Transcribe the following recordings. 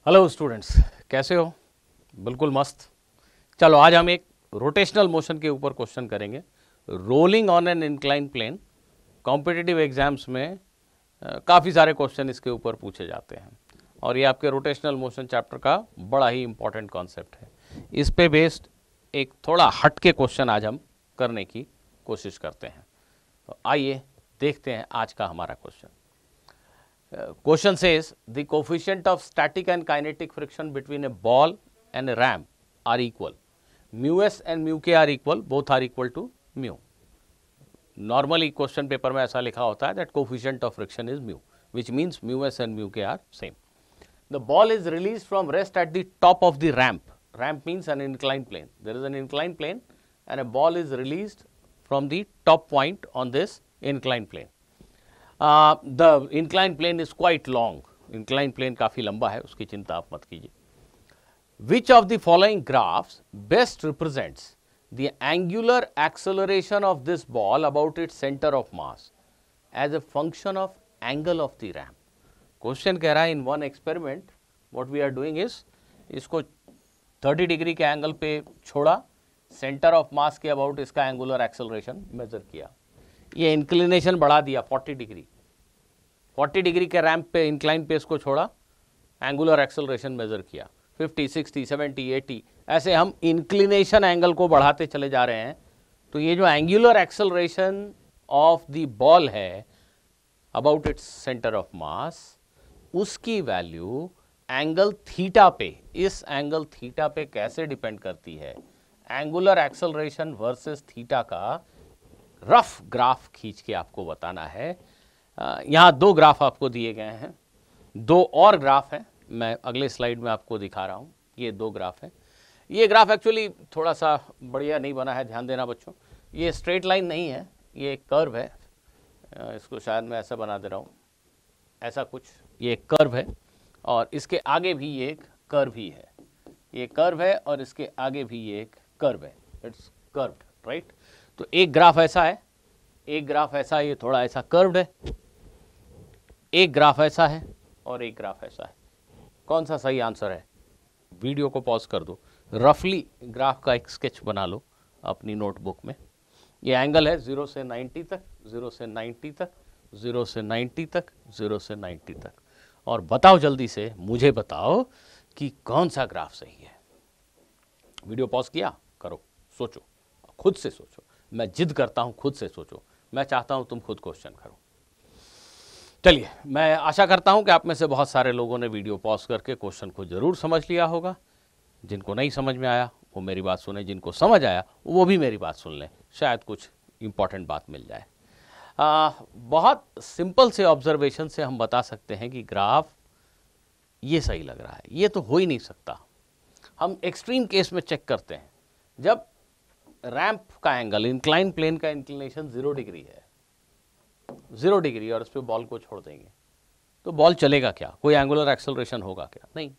Hello students, कैसे हो? बिल्कुल मस्त। चलो आज हम एक रोटेशनल मोशन के ऊपर क्वेश्चन करेंगे। Rolling on an incline plane. Competitive exams में काफ़ी सारे क्वेश्चन इसके ऊपर पूछे जाते हैं और ये आपके रोटेशनल मोशन चैप्टर का बड़ा ही इंपॉर्टेंट कॉन्सेप्ट है। इस पे बेस्ड एक थोड़ा हट के क्वेश्चन आज हम करने की कोशिश करते हैं। तो आइए देखते हैं आज का हमारा question. Question says the coefficient of static and kinetic friction between a ball and a ramp are equal. Mu s and mu k are equal, both are equal to mu. Normally question paper में ऐसा लिखा होता है that coefficient of friction is mu, which means mu s and mu k are same. The ball is released from rest at the top of the ramp. Ramp means an inclined plane. There is an inclined plane and a ball is released from the top point on this inclined plane. The inclined plane is quite long. Inclined plane काफ़ी लंबा है, उसकी चिंता आप मत कीजिए. Which of the following graphs best represents the angular acceleration of this ball about its center of mass as a function of angle of the ramp? Question कह रहा है in one experiment what we are doing is इसको 30 degree के angle पे छोड़ा, centre of mass के about इसका angular acceleration major किया, ये इंक्लिनेशन बढ़ा दिया 40 डिग्री, 40 डिग्री के रैंप पे इंक्लाइन पे इसको छोड़ा, एंगुलर एक्सेलरेशन मेजर किया 50, 60, 70, 80, ऐसे हम इंक्लिनेशन एंगल को बढ़ाते चले जा रहे हैं। तो ये जो angular acceleration of the ball है about its centre of mass, उसकी वैल्यू एंगल थीटा पे, इस एंगल थीटा पे कैसे डिपेंड करती है? एंगुलर एक्सेलरेशन वर्सेस थीटा का रफ ग्राफ खींच के आपको बताना है। यहाँ दो ग्राफ आपको दिए गए हैं, दो और ग्राफ हैं, मैं अगले स्लाइड में आपको दिखा रहा हूँ। ये दो ग्राफ हैं। ये ग्राफ एक्चुअली थोड़ा सा बढ़िया नहीं बना है, ध्यान देना बच्चों। ये स्ट्रेट लाइन नहीं है, ये एक कर्व है। इसको शायद मैं ऐसा बना दे रहा हूँ, ऐसा कुछ, ये एक कर्व है और इसके आगे भी ये एक कर्व ही है। ये कर्व है और इसके आगे भी ये एक कर्व है, इट्स कर्व्ड, राइट। तो एक ग्राफ ऐसा है, एक ग्राफ ऐसा है, ये थोड़ा ऐसा कर्व्ड है, एक ग्राफ ऐसा है और एक ग्राफ ऐसा है। कौन सा सही आंसर है? वीडियो को पॉज कर दो, रफली ग्राफ का एक स्केच बना लो अपनी नोटबुक में। ये एंगल है 0 से 90 तक, 0 से 90 तक, 0 से 90 तक, 0 से 90 तक। और बताओ जल्दी से, मुझे बताओ कि कौन सा ग्राफ सही है। वीडियो पॉज किया, करो, सोचो, खुद से सोचो। मैं जिद करता हूं खुद से सोचो, मैं चाहता हूं तुम खुद क्वेश्चन करो। चलिए, मैं आशा करता हूं कि आप में से बहुत सारे लोगों ने वीडियो पॉज करके क्वेश्चन को जरूर समझ लिया होगा। जिनको नहीं समझ में आया वो मेरी बात सुने, जिनको समझ आया वो भी मेरी बात सुन लें, शायद कुछ इंपॉर्टेंट बात मिल जाए। बहुत सिंपल से ऑब्जर्वेशन से हम बता सकते हैं कि ग्राफ ये सही लग रहा है, ये तो हो ही नहीं सकता। हम एक्सट्रीम केस में चेक करते हैं, जब रैंप का एंगल, इंक्लाइन प्लेन का इंक्लिनेशन 0 डिग्री है, 0 डिग्री, और इस पे बॉल को छोड़ देंगे तो बॉल चलेगा क्या? कोई एंगुलर एक्सेलरेशन होगा क्या? नहीं।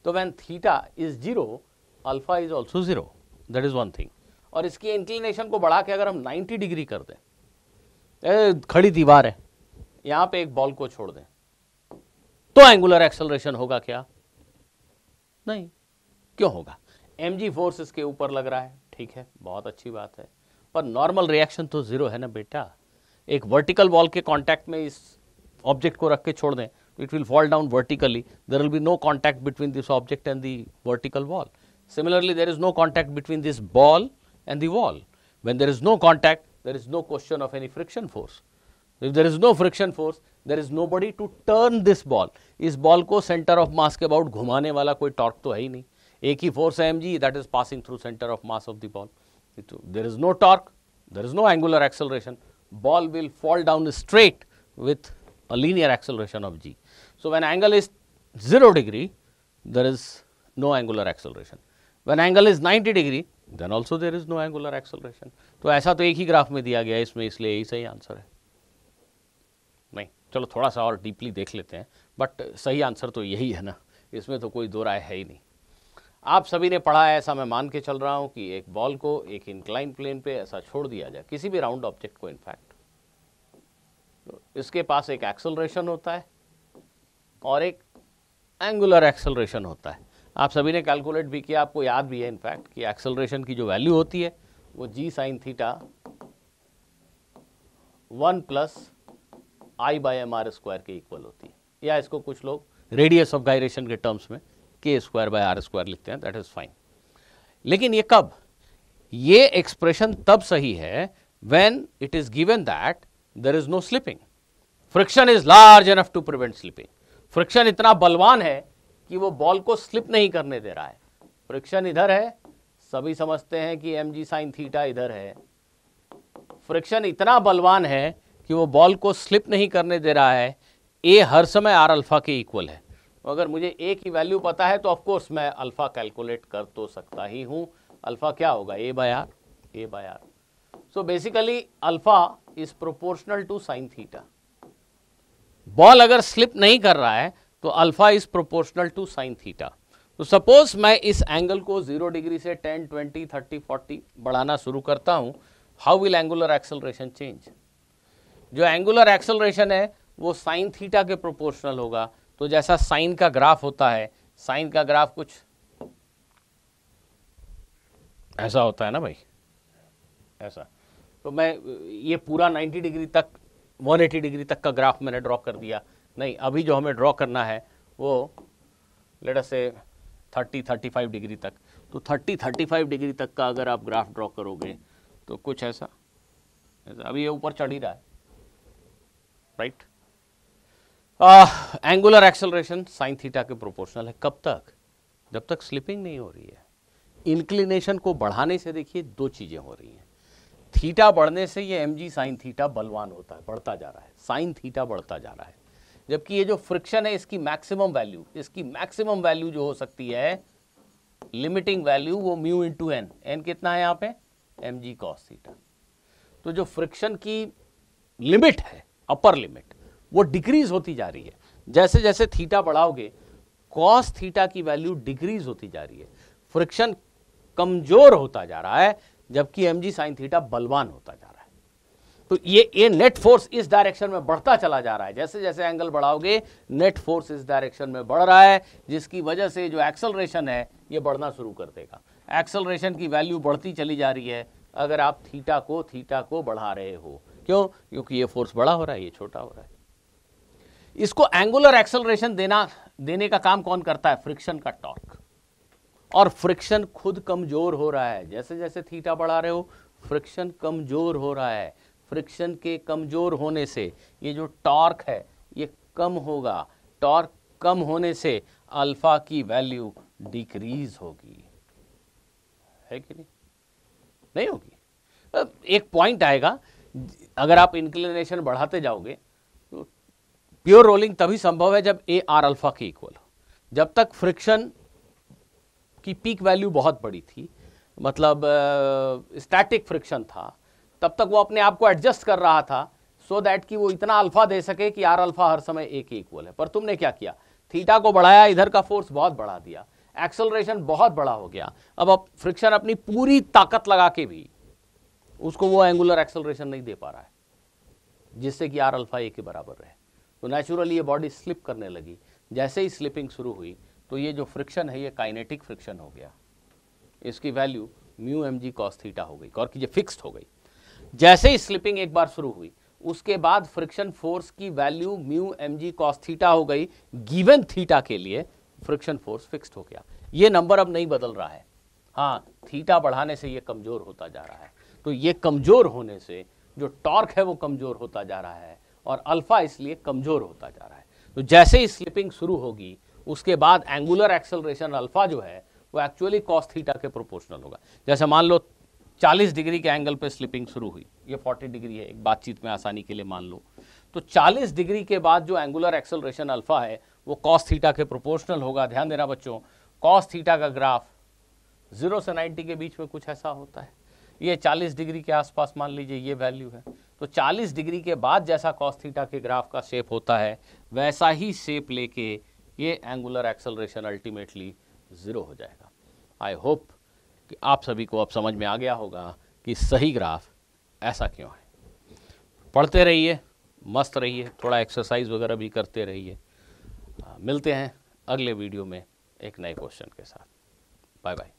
तो when theta is 0, alpha is also 0, that is one thing. और इसकी इंक्लिनेशन को बढ़ा के अगर हम 90 डिग्री कर दें, खड़ी दीवार है, यहां पे एक बॉल को छोड़ दें, तो एंगुलर एक्सेलरेशन होगा क्या? नहीं। क्यों होगा? mg फोर्स इसके ऊपर लग रहा है, ठीक है, बहुत अच्छी बात है, पर नॉर्मल रिएक्शन तो 0 है ना बेटा। एक वर्टिकल बॉल के कांटेक्ट में इस ऑब्जेक्ट को रख के छोड़ दें, it will fall down vertically, there will be no contact between this object and the vertical wall. Similarly there is no contact between this ball and the wall. When there is no contact, there is no question of any friction force. If there is no friction force, there is nobody to turn this ball. इस ball को centre of mass के about घुमाने वाला कोई torque तो है ही नहीं। एक ही फोर्स है mg, that is passing through center of mass of the ball. There is no torque, there is no angular acceleration. Ball will fall down straight with a linear acceleration of g. So when angle is 0 degree, there is no angular acceleration. When angle is 90 degree, then also there is no angular acceleration. तो ऐसा तो एक ही graph में दिया गया है इसमें, इसलिए यही सही आंसर है। नहीं, चलो थोड़ा सा और डीपली देख लेते हैं, बट सही आंसर तो यही है ना, इसमें तो कोई दो राय है ही नहीं। आप सभी ने पढ़ा है, ऐसा मैं मान के चल रहा हूं कि एक बॉल को एक इंक्लाइन प्लेन पे ऐसा छोड़ दिया जाए, किसी भी राउंड ऑब्जेक्ट को, इनफैक्ट तो इसके पास एक एक्सेलरेशन होता है और एक एंगुलर एक्सेलरेशन होता है। आप सभी ने कैलकुलेट भी किया, आपको याद भी है इनफैक्ट कि एक्सेलरेशन की जो वैल्यू होती है वो g sin theta 1 plus I by M R square के इक्वल होती है, या इसको कुछ लोग रेडियस ऑफ गायरेशन के टर्म्स में k square by R square लिखते हैं, दैट इज फाइन। लेकिन ये कब, ये एक्सप्रेशन तब सही है when it is given that there is no slipping, friction is large enough to prevent slipping. Friction इतना बलवान है कि वो बॉल को स्लिप नहीं करने दे रहा है। फ्रिक्शन इधर है, सभी समझते हैं कि mg sin थीटा इधर है। फ्रिक्शन इतना बलवान है कि वो बॉल को स्लिप नहीं करने दे रहा है। a हर समय आर अल्फा के इक्वल है। अगर मुझे a की वैल्यू पता है तो ऑफ कोर्स मैं अल्फा कैलकुलेट कर तो सकता ही हूं। अल्फा क्या होगा, a by R. So basically alpha is proportional to sine theta. Ball अगर स्लिप नहीं कर रहा है तो alpha is proportional to sine theta. तो सपोज मैं इस एंगल को 0 डिग्री से 10, 20, 30, 40 बढ़ाना शुरू करता हूं, how will angular acceleration change? जो एंगुलर एक्सेलरेशन है वो साइन थीटा के प्रोपोर्शनल होगा। तो जैसा साइन का ग्राफ होता है, साइन का ग्राफ कुछ ऐसा होता है ना भाई, ऐसा। तो मैं ये पूरा 90 डिग्री तक, 180 डिग्री तक का ग्राफ मैंने ड्रॉ कर दिया। नहीं, अभी जो हमें ड्रॉ करना है वो लेट अस से 30-35 डिग्री तक। तो 30-35 डिग्री तक का अगर आप ग्राफ ड्रॉ करोगे तो कुछ ऐसा, अभी ये ऊपर चढ़ ही रहा है, right. Angular acceleration sine theta के प्रोपोर्शनल है। कब तक? जब तक स्लिपिंग नहीं हो रही है। इंक्लिनेशन को बढ़ाने से देखिए दो चीजें हो रही हैं। थीटा बढ़ने से ये mg साइन थीटा बलवान होता है, बढ़ता जा रहा है, साइन थीटा बढ़ता जा रहा है। जबकि ये जो फ्रिक्शन है इसकी मैक्सिमम वैल्यू जो हो सकती है, लिमिटिंग वैल्यू, वो म्यू इंटू एन। एन कितना है यहाँ पे, mg कॉस थीटा। तो जो फ्रिक्शन की लिमिट है, अपर लिमिट, वो डिक्रीज होती जा रही है। जैसे जैसे थीटा बढ़ाओगे कॉस थीटा की वैल्यू डिक्रीज होती जा रही है, फ्रिक्शन कमजोर होता जा रहा है, जबकि mg साइन थीटा बलवान होता जा रहा है। तो ये नेट फोर्स इस डायरेक्शन में बढ़ता चला जा रहा है। जैसे जैसे एंगल बढ़ाओगे नेट फोर्स इस डायरेक्शन में बढ़ रहा है, जिसकी वजह से जो एक्सेलरेशन है ये बढ़ना शुरू कर देगा। एक्सेलरेशन की वैल्यू बढ़ती चली जा रही है अगर आप थीटा को बढ़ा रहे हो। क्यों? क्योंकि ये फोर्स बड़ा हो रहा है, ये छोटा हो रहा है। इसको एंगुलर एक्सेलरेशन देने का काम कौन करता है? फ्रिक्शन का टॉर्क। और फ्रिक्शन खुद कमजोर हो रहा है। जैसे जैसे थीटा बढ़ा रहे हो फ्रिक्शन कमजोर हो रहा है। फ्रिक्शन के कमजोर होने से ये जो टॉर्क है ये कम होगा। टॉर्क कम होने से अल्फा की वैल्यू डिक्रीज होगी, है कि नहीं? नहीं होगी। एक पॉइंट आएगा, अगर आप इंक्लिनेशन बढ़ाते जाओगे तो प्योर रोलिंग तभी संभव है जब ए आर अल्फा के इक्वल हो। जब तक फ्रिक्शन की पीक वैल्यू बहुत बड़ी थी, मतलब स्टैटिक फ्रिक्शन था, तब तक वो अपने आप को एडजस्ट कर रहा था सो दैट कि वो इतना अल्फा दे सके कि आर अल्फा हर समय ए के इक्वल है। पर तुमने क्या किया, थीटा को बढ़ाया, इधर का फोर्स बहुत बढ़ा दिया, एक्सेलरेशन बहुत बड़ा हो गया। अब फ्रिक्शन अपनी पूरी ताकत लगा के भी उसको वो एंगुलर एक्सेलरेशन नहीं दे पा रहा है जिससे कि आर अल्फा ए के बराबर रहे। तो नेचुरली ये बॉडी स्लिप करने लगी। जैसे ही स्लिपिंग शुरू हुई तो ये जो फ्रिक्शन है ये काइनेटिक फ्रिक्शन हो गया। इसकी value mu mg cos theta हो गई, और कीजिए फिक्स्ड हो गई। जैसे ही स्लिपिंग एक बार शुरू हुई उसके बाद फ्रिक्शन फोर्स की value mu mg cos theta हो गई। गिवन थीटा के लिए फ्रिक्शन फोर्स फिक्स्ड हो गया। ये नंबर अब नहीं बदल रहा है। हाँ, थीटा बढ़ाने से ये कमजोर होता जा रहा है। तो ये कमजोर होने से जो टॉर्क है वो कमजोर होता जा रहा है और अल्फा इसलिए कमजोर होता जा रहा है। तो जैसे ही स्लिपिंग शुरू होगी उसके बाद एंगुलर एक्सेलरेशन अल्फा जो है वो एक्चुअली कॉस थीटा के प्रोपोर्शनल होगा। जैसे मान लो 40 डिग्री के एंगल पे स्लिपिंग शुरू हुई, ये 40 डिग्री है, एक बातचीत में आसानी के लिए मान लो। तो 40 डिग्री के बाद जो एंगुलर एक्सेलरेशन अल्फा है वो कॉस थीटा के प्रोपोर्शनल होगा। ध्यान देना बच्चों, कॉस थीटा का ग्राफ 0 से 90 के बीच में कुछ ऐसा होता है। ये 40 डिग्री के आसपास मान लीजिए ये वैल्यू है। तो 40 डिग्री के बाद जैसा कॉस थीटा के ग्राफ का शेप होता है वैसा ही शेप लेके ये एंगुलर एक्सेलरेशन अल्टीमेटली 0 हो जाएगा। आई होप कि आप सभी को अब समझ में आ गया होगा कि सही ग्राफ ऐसा क्यों है। पढ़ते रहिए, मस्त रहिए, थोड़ा एक्सरसाइज वगैरह भी करते रहिए। मिलते हैं अगले वीडियो में एक नए क्वेश्चन के साथ। Bye bye.